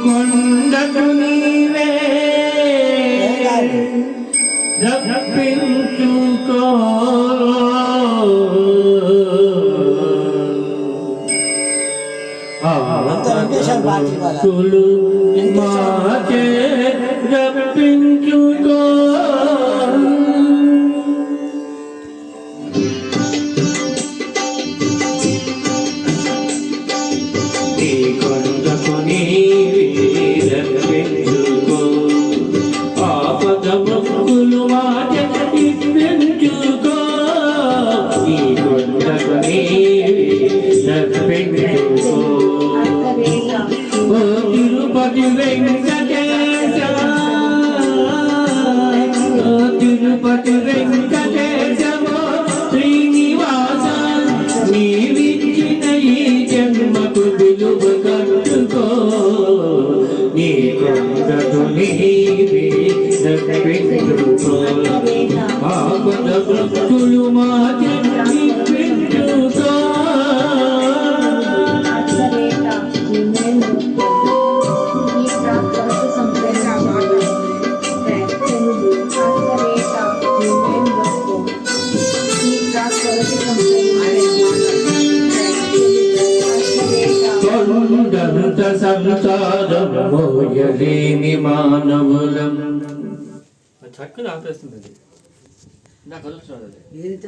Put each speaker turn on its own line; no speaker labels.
కొండకు నీవే రప్పించుకో ఆతులు మాచే రప్పించుకో ఈ కొండకు నీవే రప్పించుకో ఆపదములు మాచే రప్పించుకో ఈ కొండకు నీవే రప్పించుకో తిరుపతి వెంకటేశ తిరుపతి వెంకటేశమో శ్రీనివాస నీవిచ్చిన ఈ జన్మకు విలువ కట్టుకో నీ కొండకు నీవే రప్పించుకో ఆపద భక్తులు మా రప్పించుకో కొండంత సంసారం మోయలేని మానవులం చక్కగా ఆపేస్తుంది నాకు